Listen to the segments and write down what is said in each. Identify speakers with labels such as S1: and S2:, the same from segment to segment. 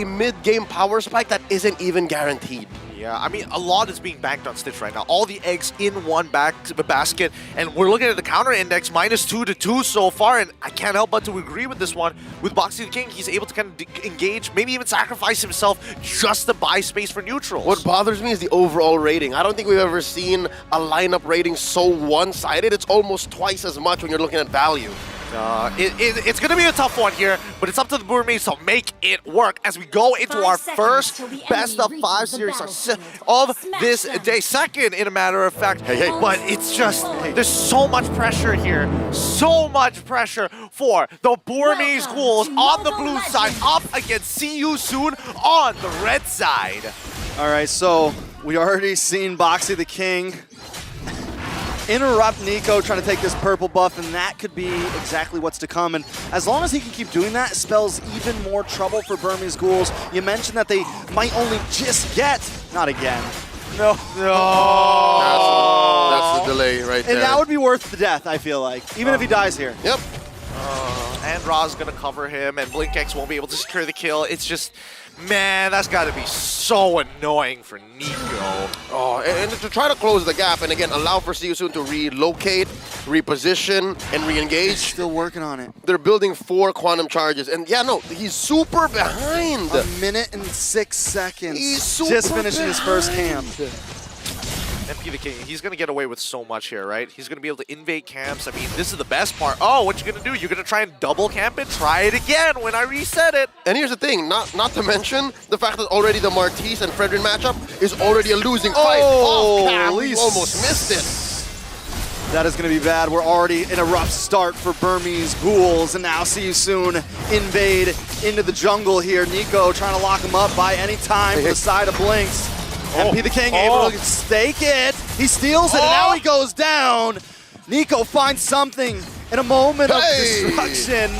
S1: a mid-game power spike that isn't even guaranteed.
S2: Yeah, I mean, a lot is being banked on Stitch right now. All the eggs in one basket, and we're looking at the counter index, -2 to 2 so far, and I can't help but to agree with this one. With Boxy the King, he's able to kind of engage, maybe even sacrifice himself just to buy space for neutrals.
S1: What bothers me is the overall rating. I don't think we've ever seen a lineup rating so one-sided. It's almost twice as much when you're looking at value.
S2: It's going to be a tough one here, but it's up to the Burmese to make it work as we go into our first best-of-5 series of this day. Second, in a matter of fact.
S1: Hey.
S2: But it's just, there's so much pressure here. So much pressure for the Burmese Ghouls on the blue side up against See You Soon on the red side.
S3: All right, so we already seen Boxy the King interrupt NiKo trying to take this purple buff, and that could be exactly what's to come. And as long as he can keep doing that, it spells even more trouble for Burmese Ghouls. You mentioned that they might only just get, not again. No.
S1: That's the delay right there.
S3: And that would be worth the death, I feel like, even if he dies here.
S1: Yep.
S2: And Ra's gonna cover him, and BlinkX won't be able to secure the kill. It's just, man, that's gotta be so annoying for NiKo.
S1: Oh, and to try to close the gap, and again, allow for See You Soon to relocate, reposition, and re-engage.
S3: Still working on it.
S1: They're building 4 quantum charges, and yeah, no, he's super behind.
S3: 1 minute and 6 seconds.
S1: He's super
S3: just finishing his first camp.
S2: MP the King, he's going to get away with so much here, right? He's going to be able to invade camps. I mean, this is the best part. Oh, what you going to do? You're going to try and double camp it? Try it again when I reset it.
S1: And here's the thing, not to mention the fact that already the Martise and Fredrin matchup is already a losing fight.
S3: Oh,
S1: Cam,
S3: at
S1: we
S3: least
S1: almost missed it.
S3: That is going to be bad. We're already in a rough start for Burmese Ghouls, and now See You Soon invade into the jungle here. NiKo trying to lock him up by any time from the side of Blinks. MP the King able to stake it. He steals it, and now he goes down. NiKo finds something in a moment of destruction.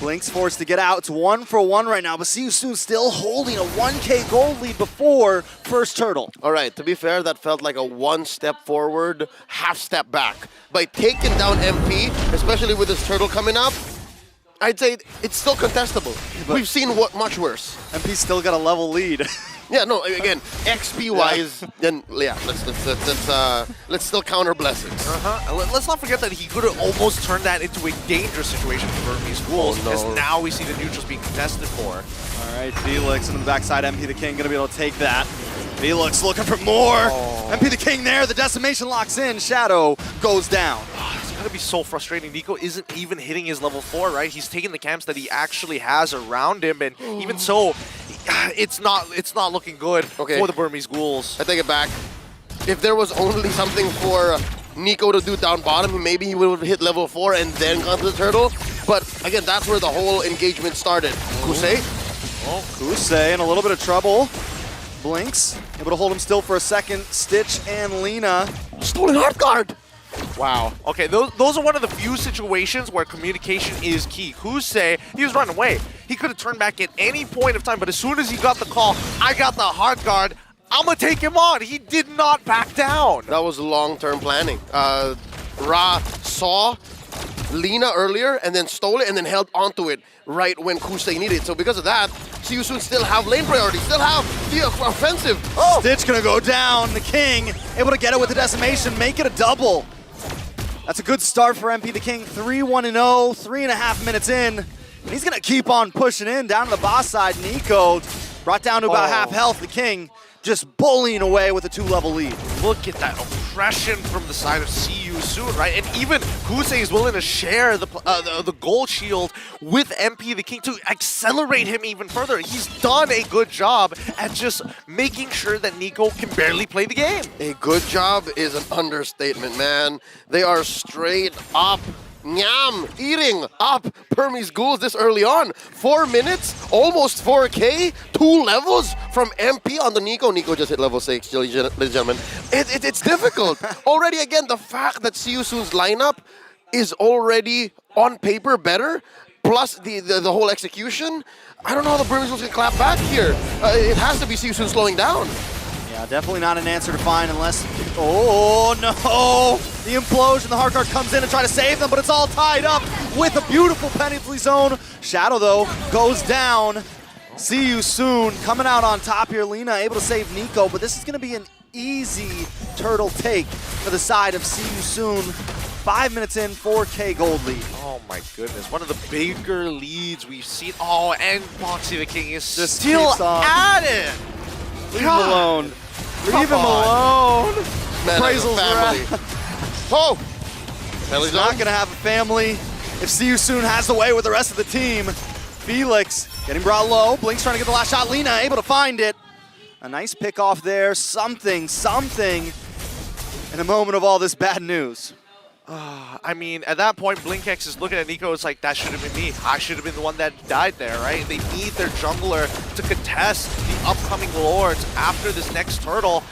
S3: Blinks forced to get out. It's 1 for 1 right now, but See You Soon still holding a 1K gold lead before first turtle.
S1: All right, to be fair, that felt like a 1 step forward, half step back. By taking down MP, especially with this turtle coming up, I'd say it's still contestable. But we've seen what much worse.
S3: MP's still got a level lead.
S1: Yeah, no, again, XP-wise, then, yeah, let's still counter blessings.
S2: Let's not forget that he could have almost turned that into a dangerous situation for Burmese Ghouls, because now we see the neutrals being contested for.
S3: All right, Felix on the backside, MP the King gonna be able to take that. Felix looking for more. MP the King there, the decimation locks in, Shadow goes down.
S2: It's gonna be so frustrating. NiKo isn't even hitting his level 4, right? He's taking the camps that he actually has around him, and even so, it's not looking good for the Burmese Ghouls.
S1: I take it back. If there was only something for NiKo to do down bottom, maybe he would have hit level 4 and then gone to the turtle. But again, that's where the whole engagement started. Kusei?
S3: Oh, Kusei in a little bit of trouble. Blinks, able to hold him still for a second. Stitch and Lina.
S1: Stolen hard guard!
S2: Wow. Okay, those are one of the few situations where communication is key. Kusei, he was running away. He could have turned back at any point of time, but as soon as he got the call, I got the hard guard, I'm gonna take him on. He did not back down.
S1: That was long-term planning. Ra saw Lina earlier and then stole it and then held onto it right when Kusei needed it. So because of that, See You Soon still have lane priority, still have the offensive.
S3: Oh! Stitch gonna go down. The King able to get it with the decimation, make it a double. That's a good start for MP the King. 3-1-0, 3.5 minutes in. And he's gonna keep on pushing in down to the boss side. NiKo brought down to about half health. The King just bullying away with a 2-level lead.
S2: Look at that oppression from the side of See You Soon, right? And even Kusei is willing to share the gold shield with MP the King to accelerate him even further. He's done a good job at just making sure that NiKo can barely play the game.
S1: A good job is an understatement, man. They are straight up eating up Burmese Ghouls this early on. 4 minutes, almost 4K, 2 levels from MP on the NiKo. NiKo just hit level 6, ladies and gentlemen. It's difficult. Already, again, the fact that See You Soon's lineup is already on paper better, plus the whole execution, I don't know how the Burmese Ghouls can clap back here. It has to be See You Soon slowing down.
S3: Yeah, definitely not an answer to find unless... Oh, no! The implosion, the hard card comes in and try to save them, but it's all tied up with a beautiful penalty zone. Shadow, though, goes down. See you soon. Coming out on top here, Lina able to save Nico, but this is going to be an easy turtle take for the side of See You Soon. 5 minutes in, 4K gold lead.
S2: Oh my goodness, one of the bigger leads we've seen. Oh, and Boxy the King is
S3: Just
S2: still
S3: keeps on.
S2: at it.
S3: Leave him alone. Leave him alone.
S1: Man,
S3: Appraisal's
S1: family. Oh!
S3: He's not going to have a family if See You Soon has the way with the rest of the team. Felix getting brought low. Blink's trying to get the last shot. Lina able to find it. A nice pick off there. Something in a moment of all this bad news.
S2: I mean, at that point, BlinkX is looking at Nico. It's like, that should have been me. I should have been the one that died there, right? They need their jungler to contest the upcoming Lords after this next turtle.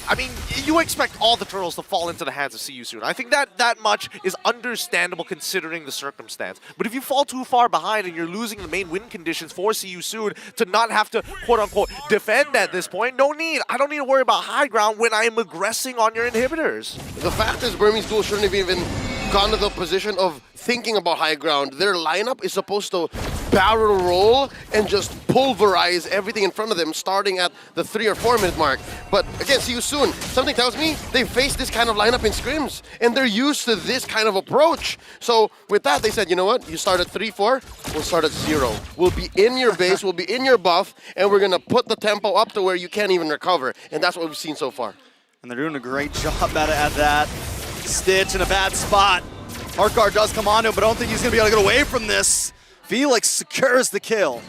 S2: I mean, you expect all the turtles to fall into the hands of See You Soon. I think that much is understandable considering the circumstance. But if you fall too far behind and you're losing the main win conditions for See You Soon to not have to, quote-unquote, defend at this point, no need. I don't need to worry about high ground when I am aggressing on your inhibitors.
S1: The fact is Burmese Ghouls shouldn't have even gone to the position of thinking about high ground. Their lineup is supposed to barrel roll and just pulverize everything in front of them starting at the 3 or 4 minute mark. But again, See You Soon. Something tells me they faced this kind of lineup in scrims and they're used to this kind of approach. So with that, they said, you know what? You start at 3-4, we'll start at 0. We'll be in your base, we'll be in your buff, and we're gonna put the tempo up to where you can't even recover. And that's what we've seen so far.
S3: And they're doing a great job at that. Stitch in a bad spot. Heartguard does come on to him, but I don't think he's going to be able to get away from this. Felix secures the kill.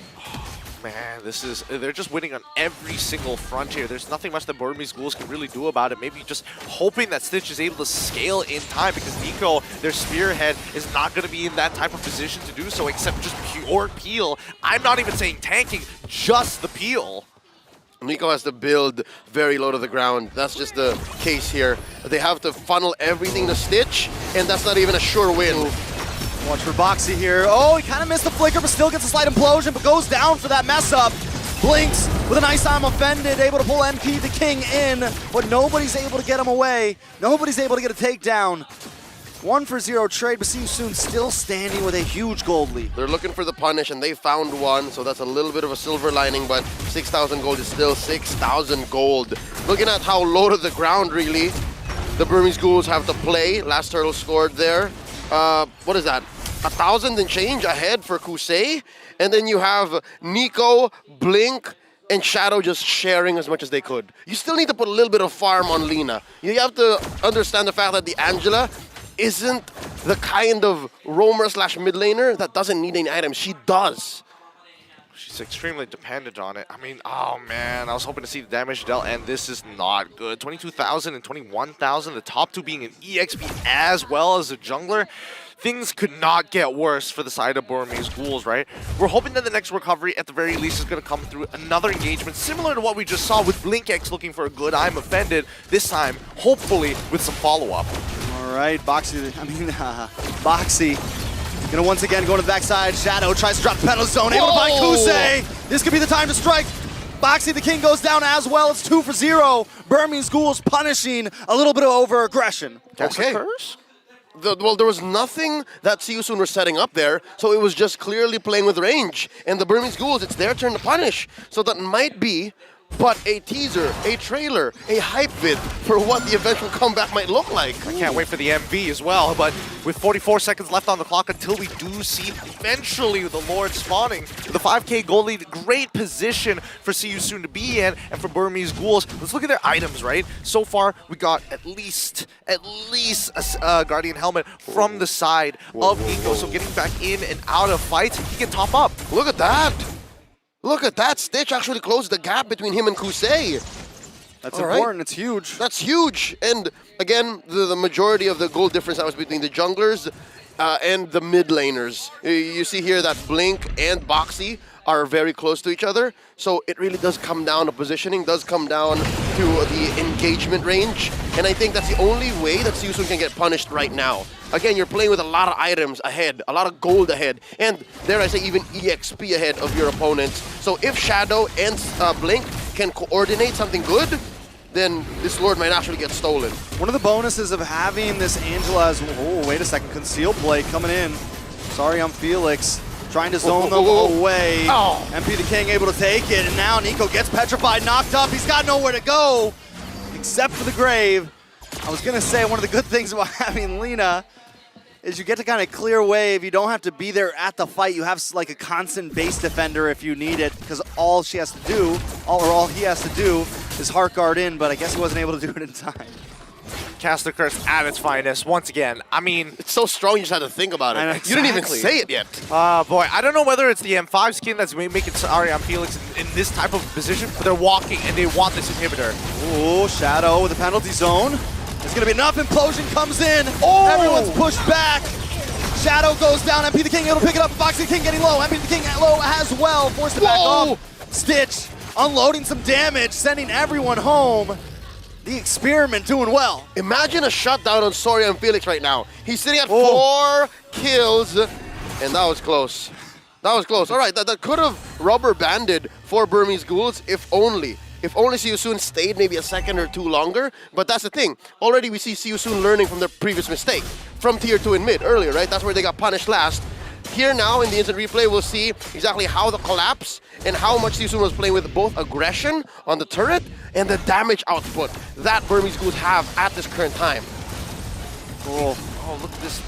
S2: Man, they're just winning on every single front here. There's nothing much that Burmese Ghouls can really do about it. Maybe just hoping that Stitch is able to scale in time because Nico, their spearhead, is not going to be in that type of position to do so except just pure peel. I'm not even saying tanking, just the peel.
S1: Nico has to build very low to the ground. That's just the case here. They have to funnel everything to Stitch, and that's not even a sure win.
S3: Watch for Boxy here. Oh, he kind of missed the flicker, but still gets a slight implosion, but goes down for that mess up. Blinks with a nice I'm offended, able to pull MP the King in, but nobody's able to get him away. Nobody's able to get a takedown. 1-for-0 trade, but See You Soon still standing with a huge gold lead.
S1: They're looking for the punish, and they found one, so that's a little bit of a silver lining, but 6,000 gold is still 6,000 gold. Looking at how low to the ground, really, the Burmese Ghouls have to play. Last turtle scored there. What is that? 1,000 and change ahead for Kusei, and then you have Nico, Blink, and Shadow just sharing as much as they could. You still need to put a little bit of farm on Lina. You have to understand the fact that the Angela isn't the kind of roamer slash mid laner that doesn't need any items. She does.
S2: She's extremely dependent on it. I mean, oh man, I was hoping to see the damage dealt, and this is not good. 22,000 and 21,000, the top two being an EXP as well as a jungler. Things could not get worse for the side of Burmese Ghouls, right? We're hoping that the next recovery, at the very least, is going to come through another engagement, similar to what we just saw with BlinkX looking for a good I'm offended, this time, hopefully, with some follow-up.
S3: All right, Boxy gonna once again go to the backside. Shadow tries to drop the pedal zone, able to find Kusei. This could be the time to strike. Boxy the King goes down as well. It's 2-for-0. Burmese Ghouls punishing a little bit of over-aggression.
S1: Okay. Well, there was nothing that See You Soon were setting up there, so it was just clearly playing with range. And the Burmese Ghouls, it's their turn to punish. So that might be but a teaser, a trailer, a hype vid for what the eventual comeback might look like.
S2: I can't wait for the MV as well, but with 44 seconds left on the clock until we do see eventually the Lord spawning. The 5K goal lead, great position for See You Soon to be in, and for Burmese Ghouls. Let's look at their items, right? So far, we got at least a Guardian helmet from the side of Nico, so getting back in and out of fights, he can top up.
S1: Look at that! Look at that! Stitch actually closed the gap between him and Kusei.
S3: That's important, it's huge.
S1: That's huge! And again, the majority of the goal difference that was between the junglers and the mid laners. You see here that Blink and Boxy are very close to each other, so it really does come down to positioning, does come down to the engagement range, and I think that's the only way that See You Soon can get punished right now. Again, you're playing with a lot of items ahead, a lot of gold ahead, and dare I say even EXP ahead of your opponents. So if Shadow and Blink can coordinate something good, then this Lord might actually get stolen.
S3: One of the bonuses of having this Angela as, oh, wait a second, concealed play coming in. Sorry, I'm Felix. trying to zone them away.
S1: Oh.
S3: MP the King able to take it, and now Nico gets petrified, knocked up. He's got nowhere to go except for the grave. I was gonna say one of the good things about having Lina is you get to kind of clear wave. You don't have to be there at the fight. You have like a constant base defender if you need it, because all he has to do is heart guard in, but I guess he wasn't able to do it in time.
S2: Caster Curse at its finest. Once again, I mean,
S1: It's so strong you just had to think about it.
S3: I know,
S1: You didn't even
S3: exactly.
S1: say it yet.
S2: boy, I don't know whether it's the M5 skin that's making Ariam Felix in this type of position, but they're walking and they want this inhibitor.
S3: Ooh, Shadow with the penalty zone. There's gonna be enough. Implosion comes in. Oh! Everyone's pushed back. Shadow goes down. MP the King able to pick it up. Boxing King getting low. MP the King low as well. Forced it back up. Stitch unloading some damage, sending everyone home. The experiment doing well.
S1: Imagine a shutdown on Soria and Felix right now. He's sitting at 4 kills, and that was close. That was close. All right, that could have rubber banded for Burmese Ghouls if only. If only See You Soon stayed maybe a second or two longer. But that's the thing. Already we see See You Soon learning from their previous mistake. From tier 2 in mid earlier, right? That's where they got punished last. Here now in the instant replay, we'll see exactly how the collapse and how much See You Soon was playing with both aggression on the turret and the damage output that Burmese Ghouls have at this current time.
S2: Oh, look at this.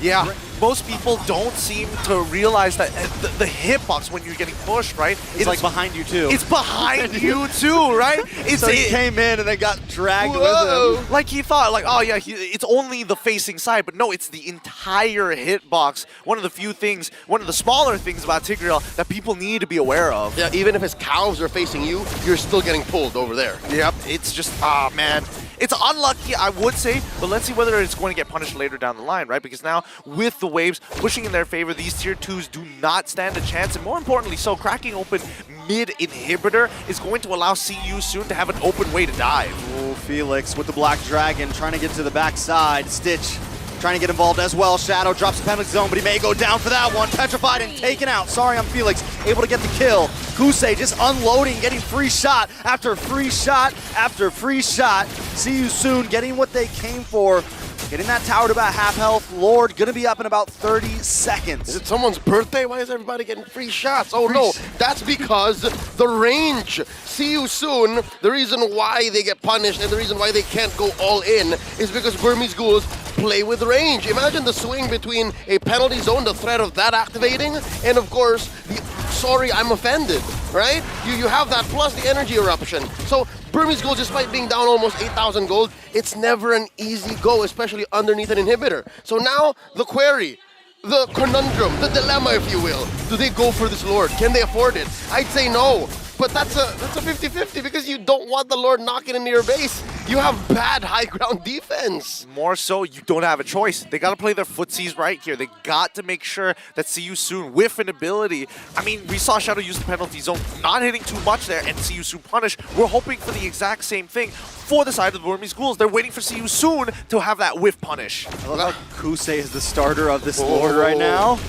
S2: Yeah, most people don't seem to realize that the hitbox when you're getting pushed, right?
S3: It's like behind you too.
S2: It's behind you too, right?
S3: So he came in and then got dragged with him.
S2: Like he thought, like, oh yeah, it's only the facing side, but no, it's the entire hitbox. One of the smaller things about Tigreal that people need to be aware of.
S1: Yeah, even if his calves are facing you, you're still getting pulled over there.
S2: Yep, it's just, man. It's unlucky, I would say, but let's see whether it's going to get punished later down the line, right? Because now, with the waves pushing in their favor, these tier 2s do not stand a chance, and more importantly, so cracking open mid-inhibitor is going to allow See You Soon to have an open way to dive.
S3: Oh, Felix with the Black Dragon trying to get to the backside. Stitch trying to get involved as well. Shadow drops the penalty zone, but he may go down for that one. Petrified and taken out. Sorry, I'm Felix. Able to get the kill. Kusei just unloading, getting free shot after free shot after free shot. See You Soon getting what they came for. Getting that tower to about half health. Lord gonna be up in about 30 seconds.
S1: Is it someone's birthday? Why is everybody getting free shots? Oh no, that's because the range. See You Soon, the reason why they get punished and the reason why they can't go all in is because Burmese Ghouls play with range. Imagine the swing between a penalty zone, the threat of that activating, and of course, the sorry, I'm offended, right? You have that plus the energy eruption. So Burmese Ghouls, despite being down almost 8,000 gold, it's never an easy go, especially underneath an inhibitor. So now, the query, the conundrum, the dilemma, if you will. Do they go for this Lord? Can they afford it? I'd say no. But that's a 50-50 because you don't want the Lord knocking into your base. You have bad high ground defense.
S2: More so, you don't have a choice. They got to play their footsies right here. They got to make sure that See You Soon with an ability. I mean, we saw Shadow use the penalty zone, not hitting too much there, and See You Soon punish. We're hoping for the exact same thing for the side of the Burmese Ghouls. They're waiting for See You Soon to have that whiff punish.
S3: I love how Kusei is the starter of this Lord right now.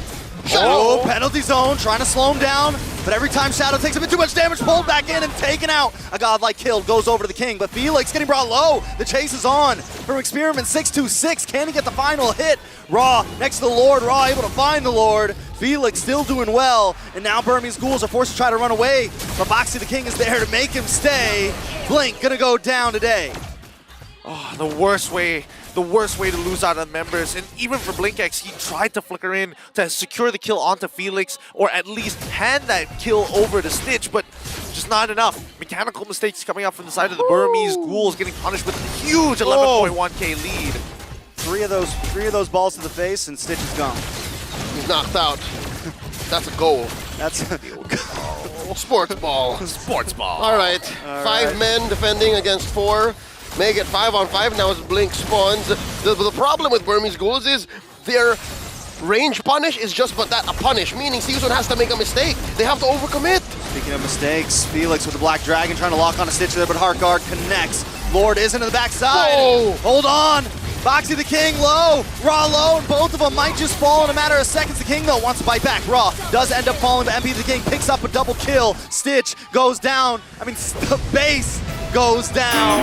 S3: Oh, penalty zone, trying to slow him down. But every time Shadow takes a bit too much damage, pulled back in and taken out. A godlike kill goes over to the King, but Felix getting brought low. The chase is on from Experiment 626. Can he get the final hit? Raw next to the Lord. Raw able to find the Lord. Felix still doing well. And now Burmese Ghouls are forced to try to run away. But Boxy the King is there to make him stay. Blink gonna go down today.
S2: Oh, the worst way to lose out on members. And even for BlinkX, he tried to flicker in to secure the kill onto Felix, or at least hand that kill over to Stitch, but just not enough. Mechanical mistakes coming up from the side of the Burmese Ghouls, getting punished with a huge 11.1k lead.
S3: Three of those balls to the face, and Stitch is gone.
S1: He's knocked out. That's a goal.
S3: That's
S1: Sports ball.
S2: Sports ball.
S1: All right. 5 men defending against 4. May get 5-on-5 now as Blink spawns. The problem with Burmese Ghouls is their range punish is just but that, a punish, meaning See You Soon has to make a mistake. They have to overcommit.
S3: Speaking of mistakes, Felix with the Black Dragon trying to lock on a Stitch there, but Heartguard connects. Lord is into the backside.
S1: Whoa.
S3: Hold on. Boxy the King low, Raw low, and both of them might just fall in a matter of seconds. The King, though, wants to bite back. Raw does end up falling, but MP the King picks up a double kill. Stitch goes down. I mean, the base goes down.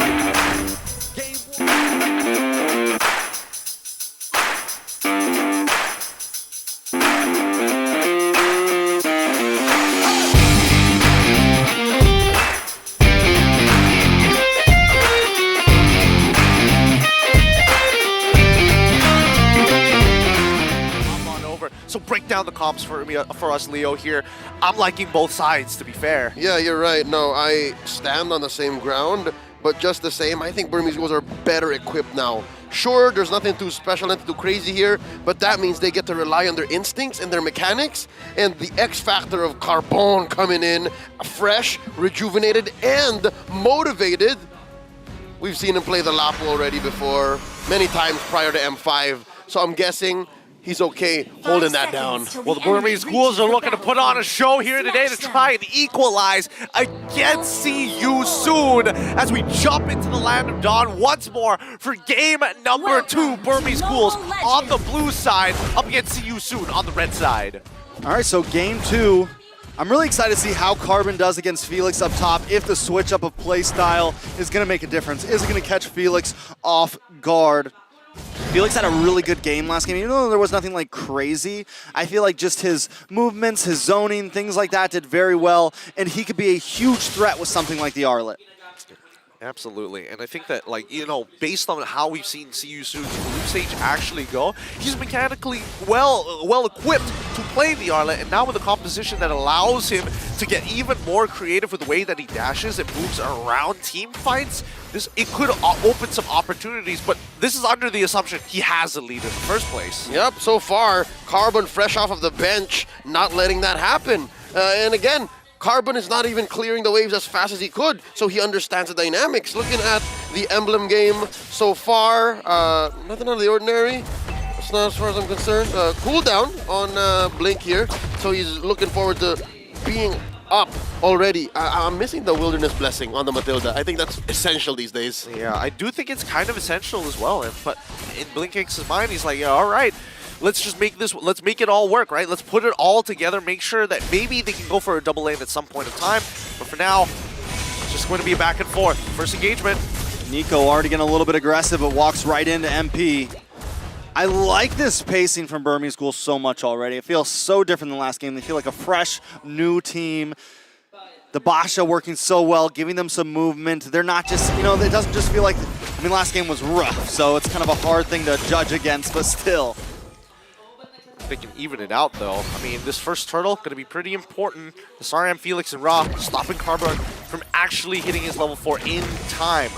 S2: for. So break down the comps for me, for us, Leo, here. I'm liking both sides, to be fair.
S1: Yeah, you're right. No, I stand on the same ground, but just the same, I think Burmese Ghouls are better equipped now. Sure, there's nothing too special, nothing too crazy here, but that means they get to rely on their instincts and their mechanics, and the X factor of Carbon coming in fresh, rejuvenated, and motivated. We've seen him play the Lapo already before, many times prior to M5, so I'm guessing he's okay holding that down.
S2: Well, the Burmese Ghouls are looking to put on a show here today to try and equalize against CU soon as we jump into the Land of Dawn once more for game number 2. Burmese Ghouls on the blue side up against CU soon on the red side.
S3: All right, so game 2. I'm really excited to see how Carbon does against Felix up top, if the switch up of play style is going to make a difference. Is it going to catch Felix off guard? Felix had a really good game last game, even though there was nothing like crazy. I feel like just his movements, his zoning, things like that did very well, and he could be a huge threat with something like the Arlet.
S2: Absolutely, and I think that, like, you know, based on how we've seen CU Soon's group stage actually go, he's mechanically well equipped to play the Arlet, and now with a composition that allows him to get even more creative with the way that he dashes and moves around team fights, it could open some opportunities, but this is under the assumption he has a lead in the first place.
S1: Yep, so far, Carbon fresh off of the bench, not letting that happen. And again, Carbon is not even clearing the waves as fast as he could, so he understands the dynamics. Looking at the Emblem game so far, nothing out of the ordinary. It's not as far as I'm concerned. Cooldown on Blink here, so he's looking forward to being up already. I'm missing the Wilderness Blessing on the Matilda. I think that's essential these days.
S2: Yeah, I do think it's kind of essential as well, but in BlinkX's mind, he's like, yeah, all right. Let's just make this, let's make it all work, right? Let's put it all together, make sure that maybe they can go for a double lane at some point in time. But for now, it's just going to be a back and forth. First engagement.
S3: Nico already getting a little bit aggressive, but walks right into MP. I like this pacing from Burmese Ghouls so much already. It feels so different than last game. They feel like a fresh, new team. The Basha working so well, giving them some movement. They're not just, you know, it doesn't just feel like, I mean, last game was rough, so it's kind of a hard thing to judge against, but still.
S2: They can even it out, though. I mean, this first turtle going to be pretty important. The Saram, Felix, and Ra stopping Carbon from actually hitting his level 4 in time.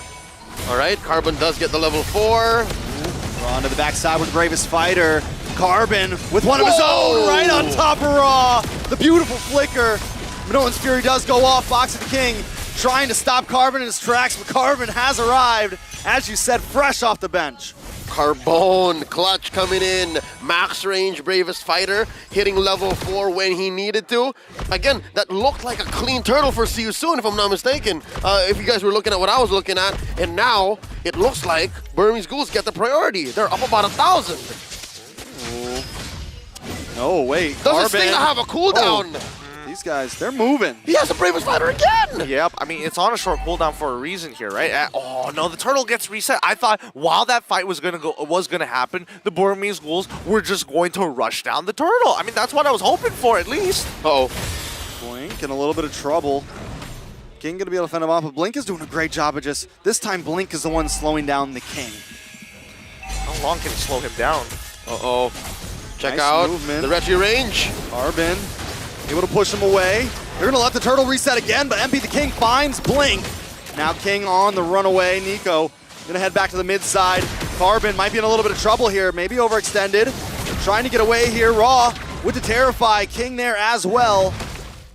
S1: All right, Carbon does get the level 4.
S3: Ra onto the backside with Bravest Fighter. Carbon with one of his own right on top of Ra. The beautiful flicker. Minoan's Fury does go off. Box of the King trying to stop Carbon in his tracks, but Carbon has arrived, as you said, fresh off the bench.
S1: Carbon, clutch coming in, max range, Bravest Fighter, hitting level 4 when he needed to. Again, that looked like a clean turtle for CU Soon, if I'm not mistaken, if you guys were looking at what I was looking at. And now, it looks like Burmese Ghouls get the priority. They're up about 1,000.
S3: Oh, wait.
S1: Does this thing have a cooldown?
S3: Oh. These guys, they're moving.
S1: He has a Bravest Fighter again!
S2: Yep, I mean, it's on a short cooldown for a reason here, right? Oh, no, the turtle gets reset. I thought while that fight was gonna happen, the Burmese Ghouls were just going to rush down the turtle. I mean, that's what I was hoping for, at least.
S1: Uh-oh.
S3: Blink in a little bit of trouble. King gonna be able to fend him off, but Blink is doing a great job of just, this time Blink is the one slowing down the King.
S2: How long can he slow him down?
S1: Uh-oh. Check
S3: Nice
S1: out
S3: movement.
S1: the retry range.
S3: Carbon able to push him away. They're gonna let the turtle reset again, but MP the King finds Blink. Now King on the runaway. Nico gonna head back to the mid side. Carbon might be in a little bit of trouble here, maybe overextended. Trying to get away here. Raw with the Terrify. King there as well.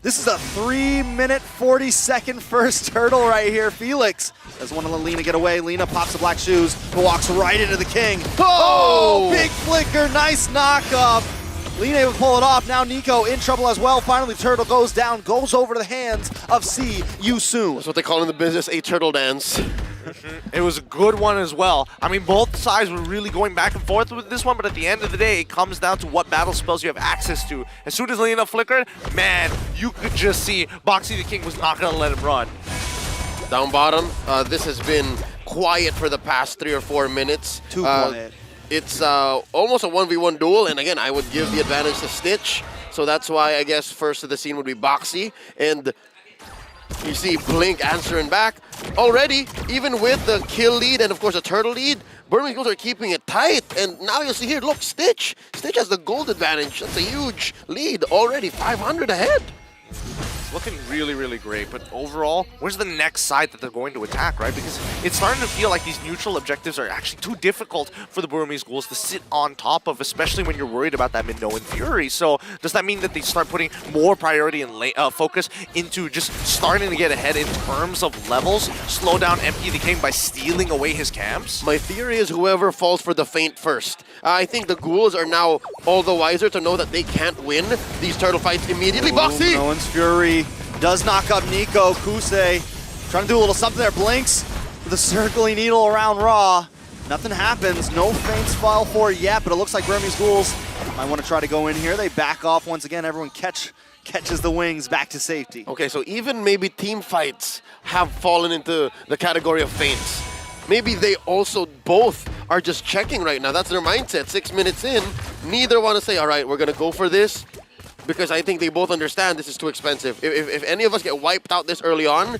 S3: This is a 3-minute, 40-second first turtle right here. Felix doesn't want to let Lina get away. Lina pops the black shoes, but walks right into the King. Oh, big flicker, nice knockoff. Lina able to pull it off. Now Nico in trouble as well. Finally, turtle goes down, goes over to the hands of CU Soon.
S1: That's what they call in the business a turtle dance.
S2: It was a good one as well. I mean, both sides were really going back and forth with this one, but at the end of the day, it comes down to what battle spells you have access to. As soon as Lina flickered, man, you could just see Boxy the King was not going to let him run.
S1: Down bottom, this has been quiet for the past 3 or 4 minutes.
S3: Too quiet.
S1: It's almost a 1v1 duel, and again, I would give the advantage to Stitch, so that's why I guess first to the scene would be Boxy, and You see Blink answering back. Already, even with the kill lead and of course a turtle lead, Burmese Ghouls are keeping it tight. And now you see here, look, Stitch. Stitch has the gold advantage. That's a huge lead already, 500 ahead.
S2: Looking really, really great, but overall, where's the next side that they're going to attack, right? Because it's starting to feel like these neutral objectives are actually too difficult for the Burmese Ghouls to sit on top of, especially when you're worried about that mid-no and Fury. So does that mean that they start putting more priority and focus into just starting to get ahead in terms of levels, slow down MP the King by stealing away his camps?
S1: My theory is whoever falls for the feint first. I think the Ghouls are now all the wiser to know that they can't win these turtle fights immediately. Boxy!
S3: No one's Fury does knock up Nico. Kusei trying to do a little something there. Blinks with a circling needle around Raw. Nothing happens. No feints fall for yet, but it looks like Burmese Ghouls might want to try to go in here. They back off once again. Everyone catches the wings back to safety.
S1: Okay, so even maybe team fights have fallen into the category of feints. Maybe they also both are just checking right now. That's their mindset. 6 minutes in, neither want to say, all right, we're going to go for this, because I think they both understand this is too expensive. If any of us get wiped out this early on,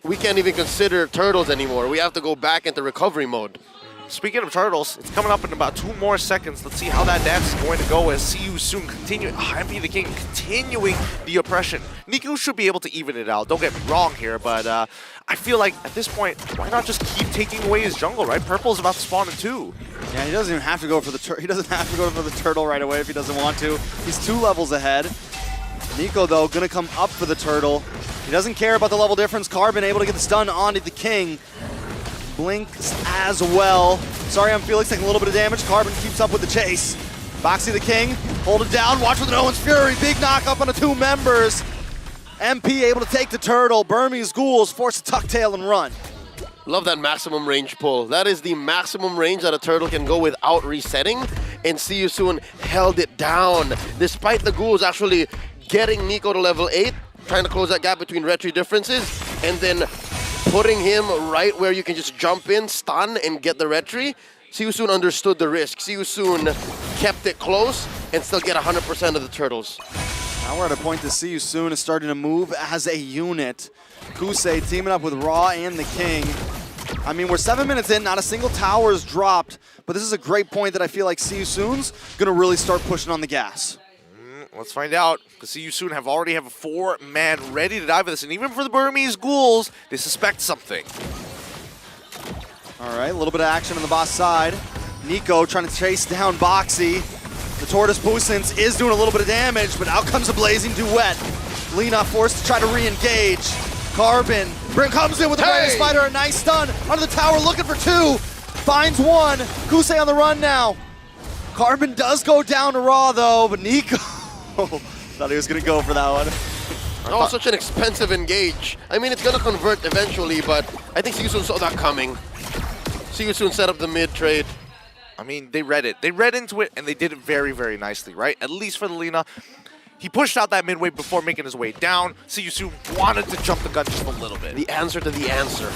S1: we can't even consider turtles anymore. We have to go back into recovery mode.
S2: Speaking of turtles, it's coming up in about 2 more seconds. Let's see how that dance is going to go as See You Soon continuing. MP the King continuing the oppression. Nico should be able to even it out. Don't get me wrong here, but I feel like at this point, why not just keep taking away his jungle, right? Purple's about to spawn in 2.
S3: Yeah, he doesn't even have to go for the he doesn't have to go for the turtle right away if he doesn't want to. He's 2 levels ahead. Nico though gonna come up for the turtle. He doesn't care about the level difference. Carbon able to get the stun onto the King. Blinks as well. Sorry, I'm Felix taking a little bit of damage. Carbon keeps up with the chase. Boxy the King, hold it down. Watch with No One's Fury. Big knock up on the 2 members. MP able to take the turtle. Burmese Ghouls forced to tuck tail and run.
S1: Love that maximum range pull. That is the maximum range that a turtle can go without resetting. And See You Soon held it down. Despite the Ghouls actually getting Nico to level 8, trying to close that gap between retry differences, and then putting him right where you can just jump in, stun, and get the retry. See You Soon understood the risk. See You Soon kept it close and still get 100% of the turtles.
S3: Now we're at a point to See You Soon is starting to move as a unit. Kusei teaming up with Raw and the King. I mean, we're 7 minutes in, not a single tower is dropped, but this is a great point that I feel like See You Soon's gonna really start pushing on the gas.
S2: Let's find out, because See You Soon already have a 4-man ready to dive with this, and even for the Burmese Ghouls, they suspect something.
S3: All right, a little bit of action on the boss side. Nico trying to chase down Boxy. The Tortoise Pusins is doing a little bit of damage, but out comes a blazing duet. Lena forced to try to re-engage. Carbon comes in with a Dragon Spider, a nice stun under the tower, looking for 2. Finds 1. Kusei on the run now. Carbon does go down to Raw though, but Nico thought he was gonna go for that one.
S1: Oh, such an expensive engage. I mean, it's gonna convert eventually, but I think See You Soon saw that coming. See You Soon set up the mid trade.
S2: I mean, they read it. They read into it, and they did it very, very nicely, right? At least for the Lena. He pushed out that mid wave before making his way down. See You Soon wanted to jump the gun just a little bit.
S1: The answer to the answer.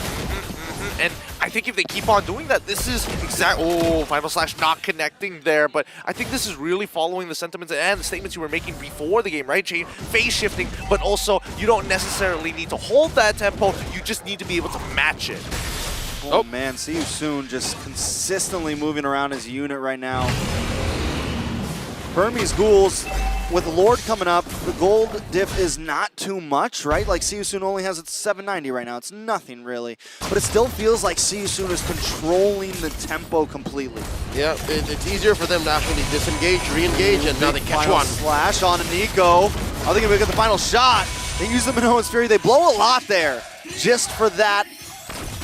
S2: And I think if they keep on doing that, this is Final Slash not connecting there, but I think this is really following the sentiments and the statements you were making before the game, right? Phase shifting, but also you don't necessarily need to hold that tempo, you just need to be able to match it.
S3: Oh man, See You Soon just consistently moving around his unit right now. Burmese Ghouls, with Lord coming up, the gold diff is not too much, right? Like See You Soon only has its 790 right now. It's nothing really, but it still feels like See You Soon is controlling the tempo completely.
S1: Yeah, it's easier for them to actually disengage, re-engage, and now they catch one.
S3: Slash on Nico. Are they gonna get the final shot? They use the Minoan's Fury. They blow a lot there just for that.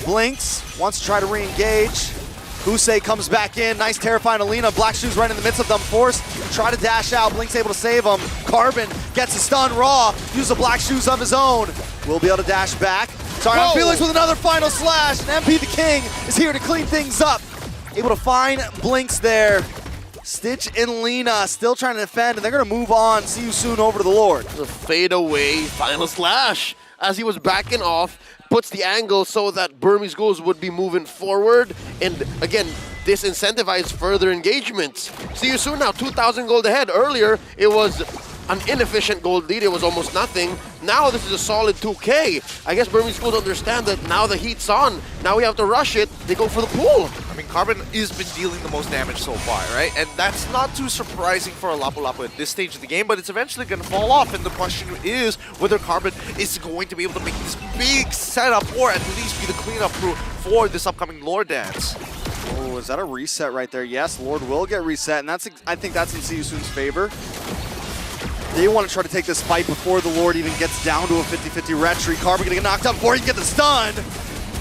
S3: Blinks, wants to try to re-engage. Kusei comes back in, nice terrifying Alina. Black Shoes right in the midst of them, forced. Try to dash out, Blink's able to save him. Carbon gets a stun, Raw, use the Black Shoes of his own. Will be able to dash back. Sorry, I'm Felix with another final slash, and MP the King is here to clean things up. Able to find Blinks there. Stitch and Lena still trying to defend, and they're gonna move on. See You Soon over to the Lord.
S1: The fade away final slash as he was backing off. Puts the angle so that Burmese Ghouls would be moving forward, and again, disincentivized further engagements. See You Soon now, 2,000 gold ahead. Earlier, it was an inefficient gold lead. It was almost nothing. Now this is a solid 2K. I guess Burmese Ghouls understand that now the heat's on. Now we have to rush it. They go for the pool.
S2: I mean, Carbon has been dealing the most damage so far, right? And that's not too surprising for a Lapu Lapu at this stage of the game, but it's eventually going to fall off. And the question is whether Carbon is going to be able to make this big setup or at least be the cleanup crew for this upcoming lore dance.
S3: Oh, is that a reset right there? Yes, Lord will get reset, and I think that's in CUSUN's favor. They want to try to take this fight before the Lord even gets down to a 50-50 retreat. Carbon gonna get knocked up before he can get the stun.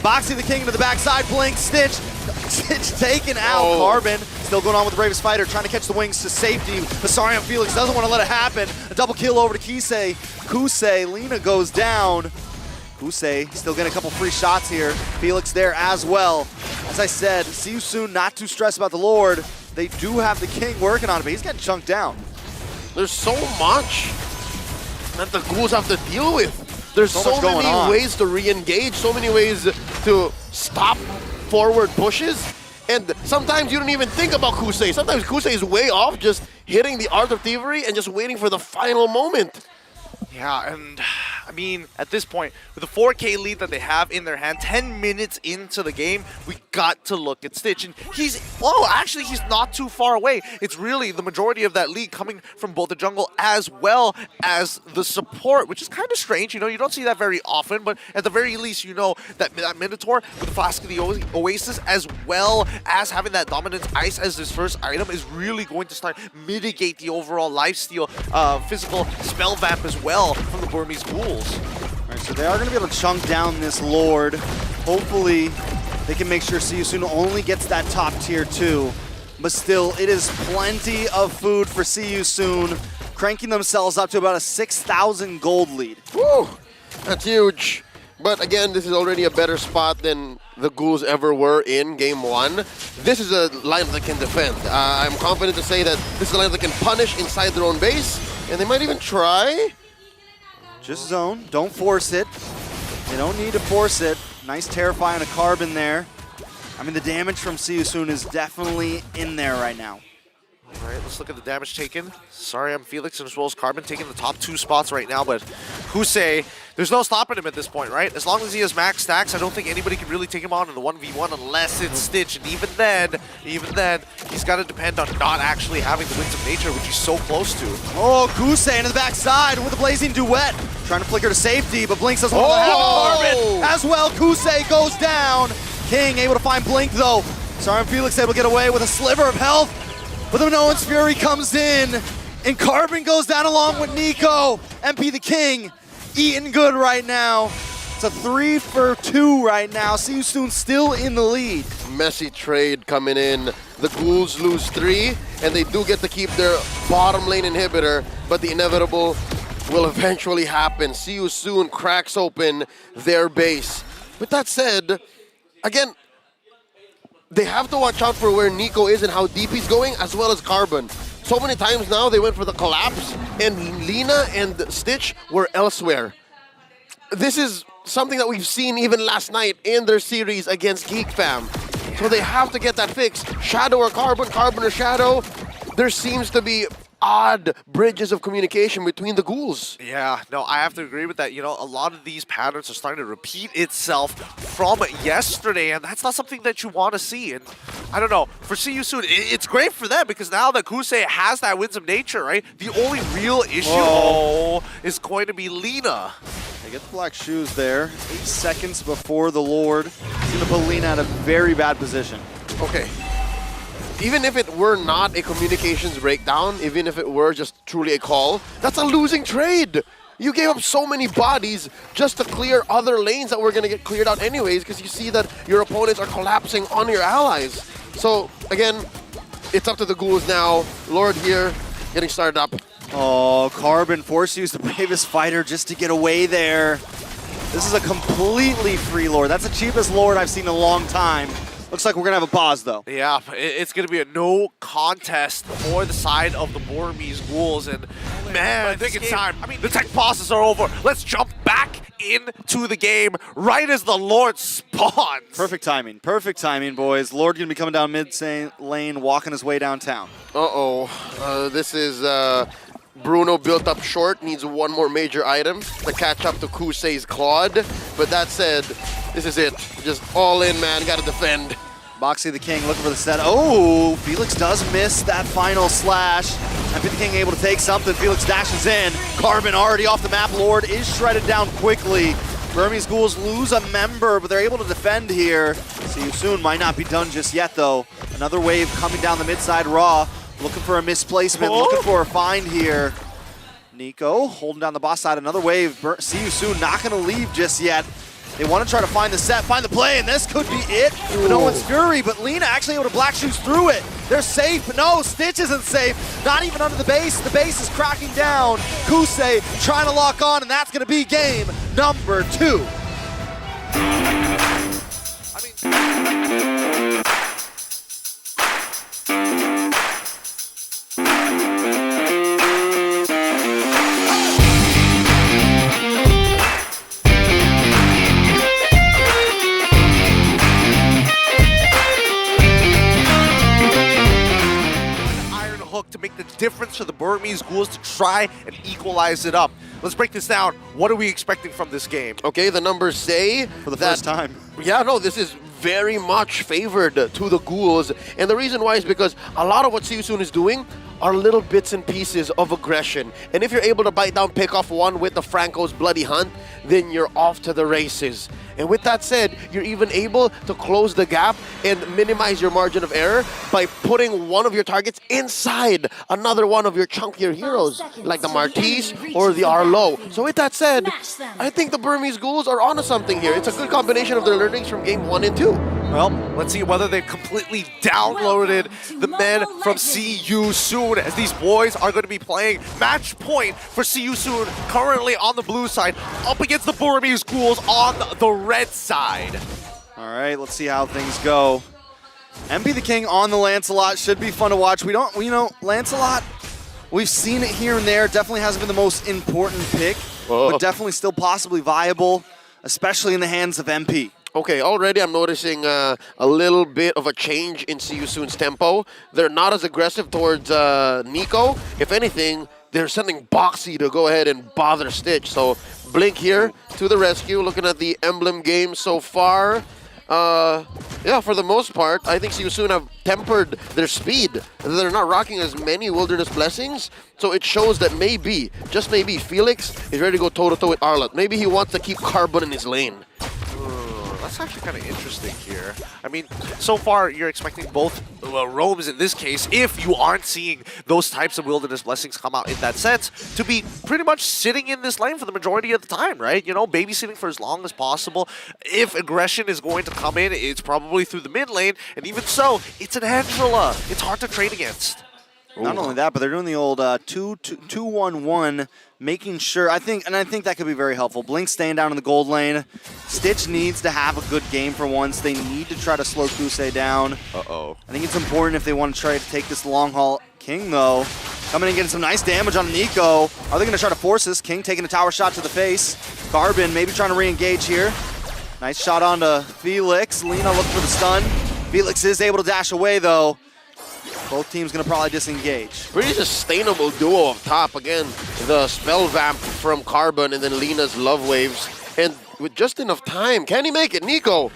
S3: Boxing the King into the backside, Blink, Stitch taken out.
S1: Oh.
S3: Carbon still going on with the Bravest Fighter, trying to catch the wings to safety. Basarian Felix doesn't want to let it happen. A double kill over to Kisei. Kusei, Lina goes down. Kusei still getting a couple free shots here. Felix there as well. As I said, see you soon, not too stressed about the Lord. They do have the King working on it, but he's getting chunked down.
S1: There's so much that the Ghouls have to deal with. There's so many ways to re-engage, so many ways to stop forward pushes. And sometimes you don't even think about Kusei. Sometimes Kusei is way off, just hitting the Art of Thievery and just waiting for the final moment.
S2: Yeah, and I mean, at this point, with the 4K lead that they have in their hand, 10 minutes into the game, we got to look at Stitch. And actually, he's not too far away. It's really the majority of that lead coming from both the jungle as well as the support, which is kind of strange. You know, you don't see that very often, but at the very least, you know that Minotaur with the Flask of the Oasis, as well as having that Dominance Ice as his first item, is really going to start mitigate the overall lifesteal, physical spell vamp as well from the Burmese Ghouls.
S3: All right, so they are going to be able to chunk down this Lord. Hopefully, they can make sure CUSUN only gets that top tier 2. But still, it is plenty of food for CUSUN, cranking themselves up to about a 6,000 gold lead.
S1: Woo! That's huge. But again, this is already a better spot than the Ghouls ever were in Game 1. This is a lineup that can defend. I'm confident to say that this is a lineup that can punish inside their own base, and they might even try.
S3: Just zone, don't force it. They don't need to force it. Nice terrifying a Carbon there. I mean, the damage from CUSUN is definitely in there right now.
S2: All right, let's look at the damage taken. Sorry, I'm Felix and as well as Carbon taking the top 2 spots right now, but Kusei, there's no stopping him at this point, right? As long as he has max stacks, I don't think anybody can really take him on in the 1v1 unless it's Stitch, and even then, he's got to depend on not actually having the Winds of Nature, which he's so close to.
S3: Oh, Kusei into the backside with a Blazing Duet. Trying to flicker to safety, but Blink doesn't want to have Carbon as well. Kusei goes down. King able to find Blink though. Sorry, Felix able to get away with a sliver of health. But the Minoan's Fury comes in, and Carbon goes down along with Nico. MP the King eating good right now. It's a 3 for 2 right now. CUSUN still in the lead.
S1: Messy trade coming in. The Ghouls lose 3, and they do get to keep their bottom lane inhibitor, but the inevitable will eventually happen. CUSUN cracks open their base. With that said, again, they have to watch out for where Nico is and how deep he's going, as well as Carbon. So many times now they went for the collapse, and Lina and Stitch were elsewhere. This is something that we've seen even last night in their series against Geek Fam. So they have to get that fixed. Shadow or Carbon, Carbon or Shadow. There seems to be odd bridges of communication between the Ghouls.
S2: Yeah, no, I have to agree with that. You know, a lot of these patterns are starting to repeat itself from yesterday, and that's not something that you want to see. And I don't know, for CUSUN, it's great for them because now that Kusei has that Winds of Nature, right? The only real issue is going to be Lina.
S3: They get the black shoes there. 8 seconds before the Lord. He's going to put Lina in a very bad position.
S1: Okay. Even if it were not a communications breakdown, even if it were just truly a call, that's a losing trade. You gave up so many bodies just to clear other lanes that were going to get cleared out anyways because you see that your opponents are collapsing on your allies. So, again, it's up to the Ghouls now. Lord here, getting started up.
S3: Oh, Carbon force use the Bravest Fighter just to get away there. This is a completely free Lord. That's the cheapest Lord I've seen in a long time. Looks like we're going to have a pause, though.
S2: Yeah, it's going to be a no contest for the side of the Burmese Ghouls. And, man, I think it's time. I mean, the tech pauses are over. Let's jump back into the game right as the Lord spawns.
S3: Perfect timing, boys. Lord going to be coming down mid lane, walking his way downtown.
S1: This is Bruno built up short, needs one more major item to catch up to Kusei's Claude. But that said, this is it. Just all in, man. Gotta defend.
S3: Boxy the King looking for the set. Oh, Felix does miss that final slash. MP the King able to take something. Felix dashes in. Carbon already off the map. Lord is shredded down quickly. Burmese Ghouls lose a member, but they're able to defend here. See you soon. Might not be done just yet, though. Another wave coming down the mid side. Raw looking for a misplacement, looking for a find here. Nico holding down the boss side. Another wave. See you soon. Not going to leave just yet. They want to try to find the set, find the play, and this could be it. But no one's Fury, but Lina actually able to black shoes through it. They're safe, but no, Stitch isn't safe. Not even under the base. The base is cracking down. Kusei trying to lock on, and that's going to be game number 2.
S2: To make the difference for the Burmese Ghouls to try and equalize it up. Let's break this down. What are we expecting from this game?
S1: Okay, the numbers say
S3: For the first time.
S1: Yeah, no, this is very much favored to the Ghouls. And the reason why is because a lot of what Siyusun is doing are little bits and pieces of aggression. And if you're able to bite down, pick off one with the Franco's Bloody Hunt, then you're off to the races. And with that said, you're even able to close the gap and minimize your margin of error by putting one of your targets inside another one of your chunkier heroes, like the Martis or the Arlo. So with that said, I think the Burmese Ghouls are onto something here. It's a good combination of their learnings from game 1 and 2.
S2: Well, let's see whether they completely downloaded the men from See You Soon, as these boys are going to be playing match point for See You Soon, currently on the blue side, up against the Burmese Ghouls on the red side.
S3: All right, let's see how things go. MP the King on the Lancelot should be fun to watch. You know, Lancelot, we've seen it here and there. Definitely hasn't been the most important pick, but definitely still possibly viable, especially in the hands of MP.
S1: Okay, already I'm noticing a little bit of a change in See You Soon's tempo. They're not as aggressive towards Nico. If anything, they're sending Boxy to go ahead and bother Stitch. So Blink here to the rescue. Looking at the emblem game so far. Yeah, for the most part, I think See You Soon have tempered their speed. They're not rocking as many Wilderness Blessings. So it shows that maybe, just maybe, Felix is ready to go toe-to-toe with Arlott. Maybe he wants to keep Carbon in his lane.
S2: That's actually kind of interesting here. I mean, so far you're expecting both roams in this case, if you aren't seeing those types of Wilderness Blessings come out in that sense, to be pretty much sitting in this lane for the majority of the time, right? You know, babysitting for as long as possible. If aggression is going to come in, it's probably through the mid lane, and even so, it's an Angela. It's hard to trade against.
S3: Not only that, but they're doing the old 2-1-1, making sure, I think that could be very helpful. Blink staying down in the gold lane. Stitch needs to have a good game for once. They need to try to slow Kusei down. I think it's important if they want to try to take this long haul. King, though, coming and getting some nice damage on Nico. Are they going to try to force this? King taking a tower shot to the face. Carbon maybe trying to re-engage here. Nice shot onto Felix. Lina looking for the stun. Felix is able to dash away, though. Both teams going to probably disengage.
S1: Pretty sustainable duo up top. Again, the Spell Vamp from Carbon and then Lina's Love Waves. And with just enough time, can he make it? Nico!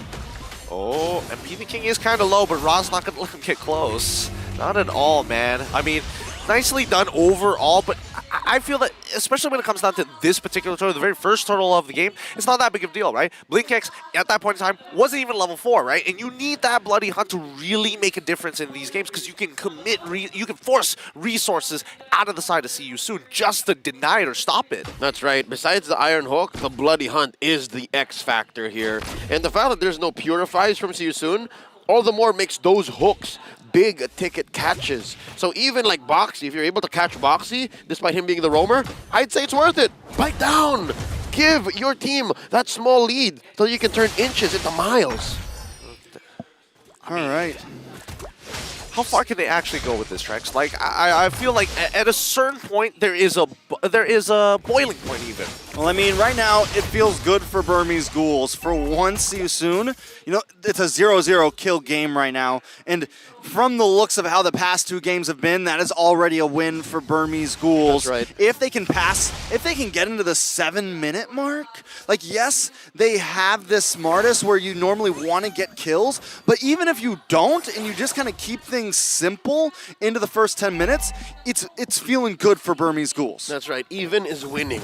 S2: Oh, and PB King is kind of low, but Ra's not going to let him get close. Not at all, man. I mean, nicely done overall, but I feel that, especially when it comes down to this particular turtle, the very first turtle of the game, it's not that big of a deal, right? Blinkx, at that point in time, wasn't even level 4, right? And you need that Bloody Hunt to really make a difference in these games, because you can you can force resources out of the side of See You Soon just to deny it or stop it.
S1: That's right. Besides the Iron Hook, the Bloody Hunt is the X factor here. And the fact that there's no Purifies from See You Soon, all the more makes those hooks big ticket catches. So even like Boxy, if you're able to catch Boxy, despite him being the roamer, I'd say it's worth it. Bite down. Give your team that small lead so you can turn inches into miles.
S3: All right.
S2: How far can they actually go with this, Trex? Like, I feel like at a certain point there is a boiling point even.
S3: Well, I mean, right now, it feels good for Burmese Ghouls. For once, see you soon. You know, it's a 0-0 kill game right now. And from the looks of how the past 2 games have been, that is already a win for Burmese Ghouls.
S1: That's right.
S3: If they can if they can get into the 7-minute mark, like, yes, they have this smartest where you normally want to get kills, but even if you don't and you just kind of keep things simple into the first 10 minutes, it's feeling good for Burmese Ghouls.
S1: That's right. Even is winning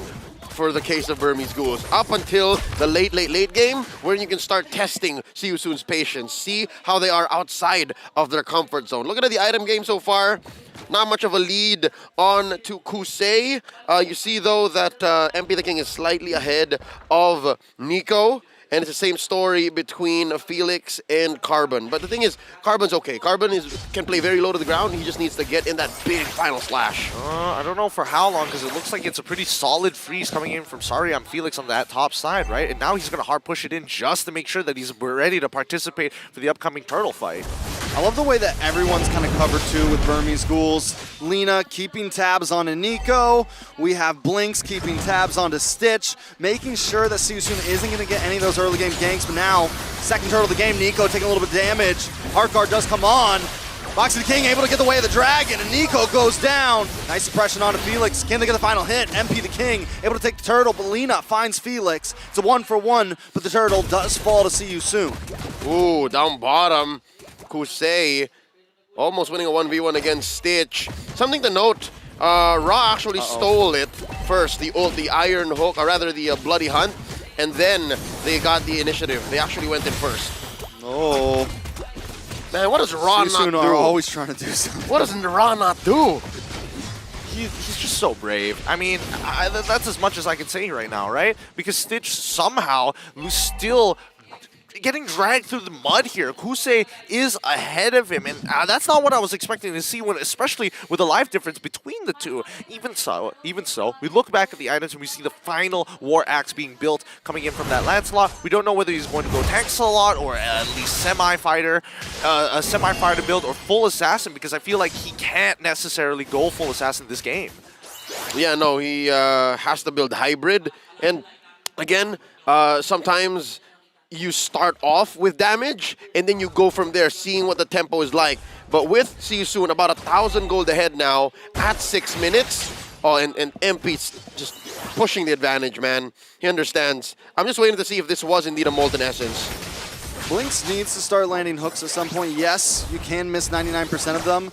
S1: for the case of Burmese Ghouls. Up until the late game, where you can start testing See You Soon's patience. See how they are outside of their comfort zone. Looking at the item game so far, not much of a lead on to Kusei. You see, though, that MP the King is slightly ahead of Nico. And it's the same story between Felix and Carbon. But the thing is, Carbon's okay. Carbon can play very low to the ground. He just needs to get in that big final slash.
S2: I don't know for how long, because it looks like it's a pretty solid freeze coming in from I'm Felix on that top side, right? And now he's going to hard push it in just to make sure that he's ready to participate for the upcoming turtle fight.
S3: I love the way that everyone's kind of covered too with Burmese Ghouls. Lena keeping tabs on Nico. We have Blinks keeping tabs onto Stitch, making sure that Siusun isn't going to get any of those early game ganks. But now, second turtle of the game, Nico taking a little bit of damage. Heart Guard does come on. Boxy the King able to get the way of the dragon, and Nico goes down. Nice suppression onto Felix. Can they get the final hit? MP the King able to take the turtle, but Lena finds Felix. It's a 1-for-1, but the turtle does fall to See You Soon.
S1: Ooh, down bottom. Kusei almost winning a 1v1 against Stitch. Something to note, Ra actually stole it first, the Iron Hook, or rather the Bloody Hunt, and then they got the initiative. They actually went in first.
S3: Oh.
S1: Man, what does Ra not do?
S3: Are always trying to do something.
S1: What does Ra not do?
S2: He's just so brave. I mean, that's as much as I can say right now, right? Because Stitch somehow was still getting dragged through the mud here. Kusei is ahead of him, and that's not what I was expecting to see, especially with the life difference between the two. Even so, we look back at the items and we see the final War Axe being built coming in from that Lancelot. We don't know whether he's going to go tank slot or at least semi-fighter, a semi-fighter build or full assassin, because I feel like he can't necessarily go full assassin this game.
S1: Yeah, no, he has to build hybrid, and again, sometimes you start off with damage, and then you go from there, seeing what the tempo is like. But with See You Soon, about 1,000 gold ahead now at 6 minutes. Oh, and MP's just pushing the advantage, man. He understands. I'm just waiting to see if this was indeed a Molten Essence.
S3: Blinks needs to start landing hooks at some point. Yes, you can miss 99% of them,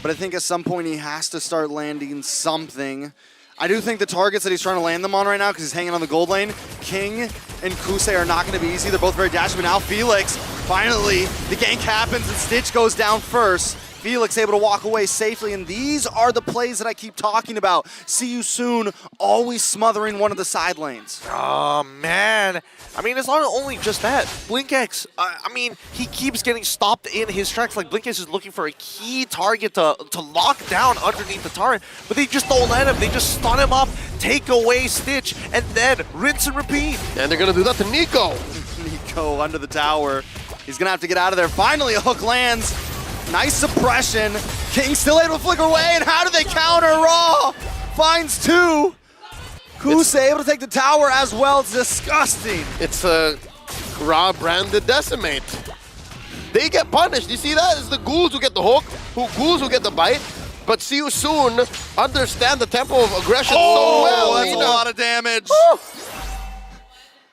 S3: but I think at some point he has to start landing something. I do think the targets that he's trying to land them on right now, because he's hanging on the gold lane, King and Kusei are not going to be easy. They're both very dashy, but now Felix, finally, the gank happens and Stitch goes down first. Felix able to walk away safely, and these are the plays that I keep talking about. See You Soon, always smothering one of the side lanes.
S2: Oh, man. I mean, it's not only just that. BlinkX, I mean, he keeps getting stopped in his tracks. Like, BlinkX is looking for a key target to lock down underneath the turret, but they just don't let him. They just stun him up, take away Stitch, and then rinse and repeat.
S1: And they're going to do that to Nico.
S3: Nico under the tower. He's going to have to get out of there. Finally, a hook lands. Nice suppression. King still able to flicker away, and how do they counter? Raw finds 2. Kusei able to take the tower as well. It's disgusting.
S1: It's a Ra branded Decimate. They get punished. You see that? It's the ghouls who get the hook, ghouls who get the bite. But See You Soon understand the tempo of aggression so well.
S3: That's a lot of damage.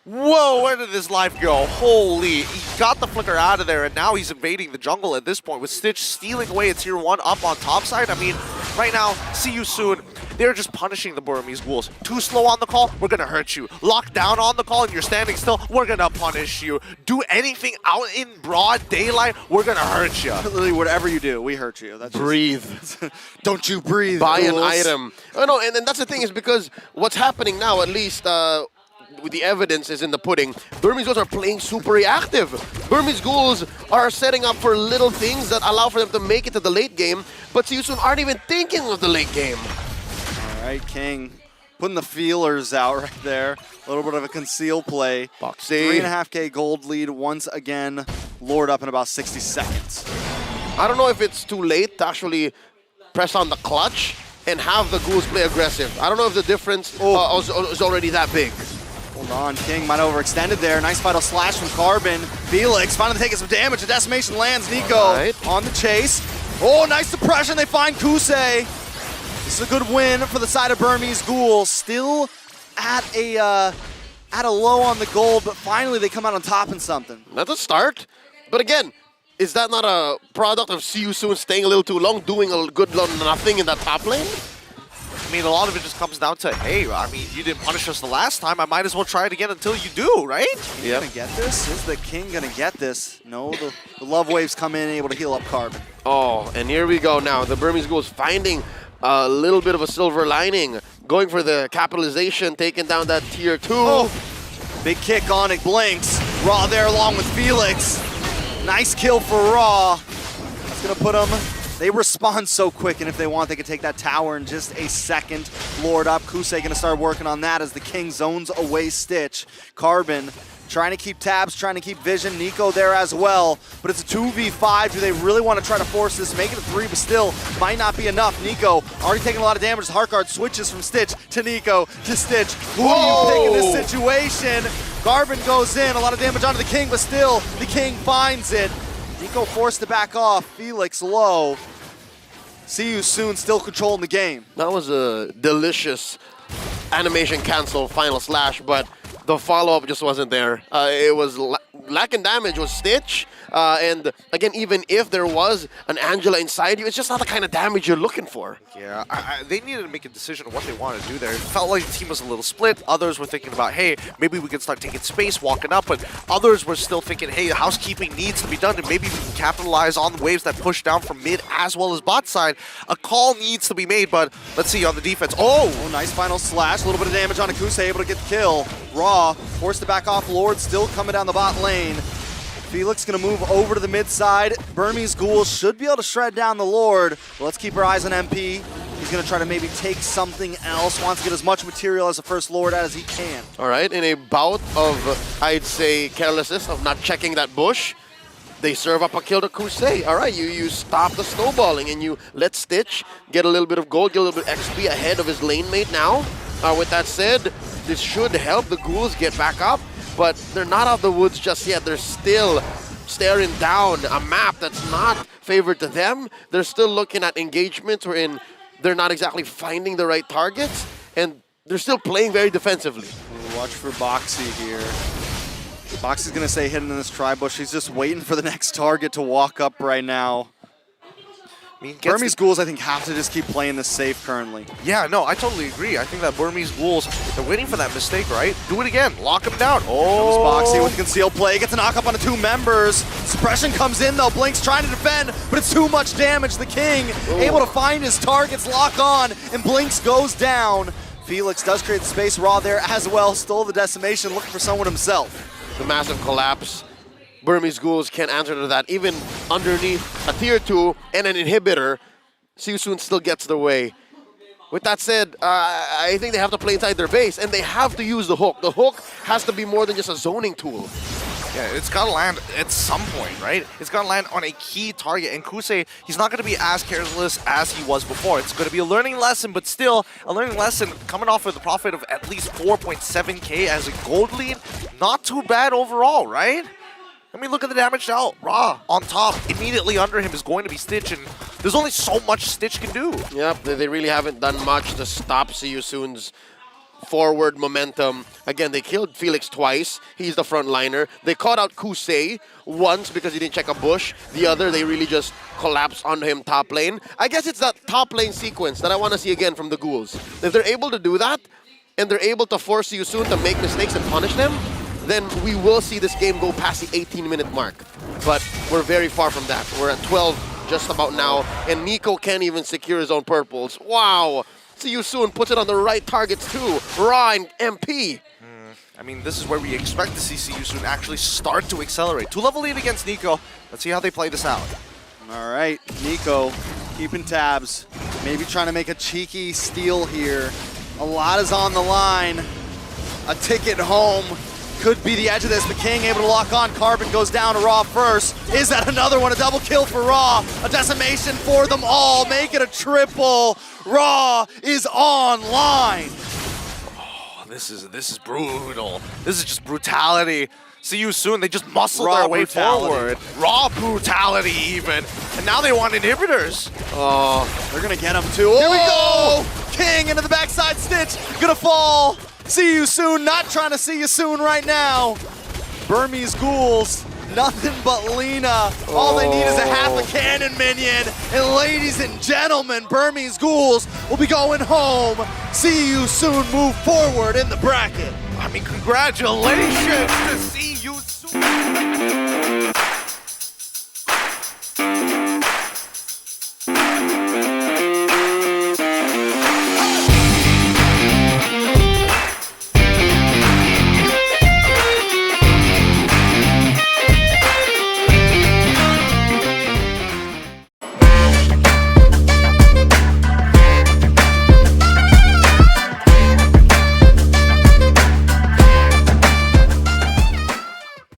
S2: Whoa, where did his life go? Holy, he got the flicker out of there, and now he's invading the jungle at this point with Stitch stealing away a tier 1 up on top side. I mean, right now, See You Soon, they're just punishing the Burmese Ghouls. Too slow on the call, we're gonna hurt you. Lock down on the call and you're standing still, we're gonna punish you. Do anything out in broad daylight, we're gonna hurt you.
S3: Literally, whatever you do, we hurt you. That's
S1: breathe.
S3: Don't you breathe.
S1: Buy an
S3: ghouls.
S1: item. Oh, no, and that's the thing, is because what's happening now, at least, with the evidence is in the pudding, Burmese Ghouls are playing super reactive. Burmese Ghouls are setting up for little things that allow for them to make it to the late game, but See You Soon aren't even thinking of the late game.
S3: All right, King putting the feelers out right there. A little bit of a conceal play.
S1: Boxy.
S3: 3.5K gold lead once again, lured up in about 60 seconds.
S1: I don't know if it's too late to actually press on the clutch and have the Ghouls play aggressive. I don't know if the difference is already that big.
S3: Hold on, King might have overextended there. Nice vital slash from Carbon. Felix finally taking some damage. The decimation lands. Nico on the chase. Oh, nice suppression. They find Kusei. This is a good win for the side of Burmese Ghouls. Still at a low on the gold, but finally they come out on top in something.
S1: That's a start. But again, is that not a product of See You Soon staying a little too long, doing a good nothing in that top lane?
S2: I mean, a lot of it just comes down to, hey, I mean, you didn't punish us the last time. I might as well try it again until you do, right?
S3: Gonna get this? Is the King gonna get this? No, the love waves come in, able to heal up Carbon.
S1: Oh, and here we go now. The Burmese Ghouls finding a little bit of a silver lining, going for the capitalization, taking down that tier 2.
S3: Oh, big kick on it, Blinks. Raw there along with Felix. Nice kill for Raw. It's gonna put them. They respond so quick, and if they want, they can take that tower in just a second. Lord up. Kusei gonna start working on that as the King zones away Stitch. Carbon trying to keep tabs, trying to keep vision. Nico there as well, but it's a 2v5. Do they really want to try to force this? Make it a 3, but still might not be enough. Nico already taking a lot of damage. Heartguard switches from Stitch to Nico to Stitch. Who do you pick in this situation? Carbon goes in, a lot of damage onto the King, but still the King finds it. Nico forced to back off. Felix low. See You Soon still controlling the game.
S1: That was a delicious animation cancel final slash, but the follow-up just wasn't there. It was lacking damage was Stitch, and again, even if there was an Angela inside you, it's just not the kind of damage you're looking for.
S2: Yeah, they needed to make a decision on what they wanted to do there. It felt like the team was a little split. Others were thinking about, hey, maybe we can start taking space, walking up, but others were still thinking, hey, housekeeping needs to be done, and maybe we can capitalize on the waves that push down from mid as well as bot side. A call needs to be made, but let's see on the defense. Oh,
S3: nice final slash. A little bit of damage on Akusei, able to get the kill. Raw forced to back off. Lord still coming down the bot lane. Felix gonna move over to the mid side. Burmese Ghouls should be able to shred down the Lord. But let's keep our eyes on MP. He's gonna try to maybe take something else. Wants to get as much material as the first Lord as he can.
S1: All right, in a bout of, I'd say, carelessness of not checking that bush, they serve up a kill to Kusei. All right, you stop the snowballing and you let Stitch get a little bit of gold, get a little bit of XP ahead of his lane mate now. With that said, this should help the Ghouls get back up, but they're not out of the woods just yet. They're still staring down a map that's not favored to them. They're still looking at engagements wherein they're not exactly finding the right targets, and they're still playing very defensively.
S3: Watch for Boxy here. Boxy's gonna stay hidden in this tri-bush. He's just waiting for the next target to walk up right now.
S2: I mean,
S3: Burmese Ghouls, I think, have to just keep playing this safe currently.
S2: Yeah, no, I totally agree. I think that Burmese Ghouls, they're waiting for that mistake, right? Do it again. Lock him down. Oh.
S3: Comes Boxy with concealed play. Gets a knock up on the 2 members. Suppression comes in, though. Blink's trying to defend, but it's too much damage. The King able to find his targets, lock on, and Blinks goes down. Felix does create the space. Raw there as well. Stole the decimation, looking for someone himself.
S1: The massive collapse. Burmese Ghouls can't answer to that. Even underneath a tier 2 and an inhibitor, See You Soon still gets their way. With that said, I think they have to play inside their base, and they have to use the hook. The hook has to be more than just a zoning tool.
S2: Yeah, it's got to land at some point, right? It's got to land on a key target, and Kusei, he's not going to be as careless as he was before. It's going to be a learning lesson, but still, a learning lesson coming off with a profit of at least 4.7K as a gold lead. Not too bad overall, right? I mean, look at the damage now. Raw on top. Immediately under him is going to be Stitch, and there's only so much Stitch can do.
S1: Yep, they really haven't done much to stop See You Soon's forward momentum. Again, they killed Felix twice. He's the frontliner. They caught out Kusei once because he didn't check a bush. The other, they really just collapsed on him top lane. I guess it's that top lane sequence that I want to see again from the Ghouls. If they're able to do that, and they're able to force See You Soon to make mistakes and punish them, then we will see this game go past the 18-minute mark. But we're very far from that. We're at 12 just about now, and Nico can't even secure his own purples. Wow! See You Soon puts it on the right targets too. Raw and MP.
S2: I mean, this is where we expect to see You Soon actually start to accelerate. 2-level lead against Nico. Let's see how they play this out.
S3: All right, Nico keeping tabs. Maybe trying to make a cheeky steal here. A lot is on the line. A ticket home. could be the edge of this, but King able to lock on. Carbon goes down to Raw first. Is that another one? A double kill for Raw. A decimation for them all. Make it a triple. Raw is online.
S2: Oh, this is brutal. This is just brutality. See you soon. They just muscle
S3: Raw
S2: their way
S3: brutality.
S2: forward. Raw brutality even. And now they want inhibitors.
S3: Oh, they're gonna get him too. Here we go! King into the backside stitch. Gonna fall. See you soon. Not trying to see you soon right now. Burmese Ghouls. Nothing but Lena. All they need is a half a cannon minion. And ladies and gentlemen, Burmese Ghouls will be going home. See you soon. Move forward in the bracket.
S2: I mean, congratulations to see you soon.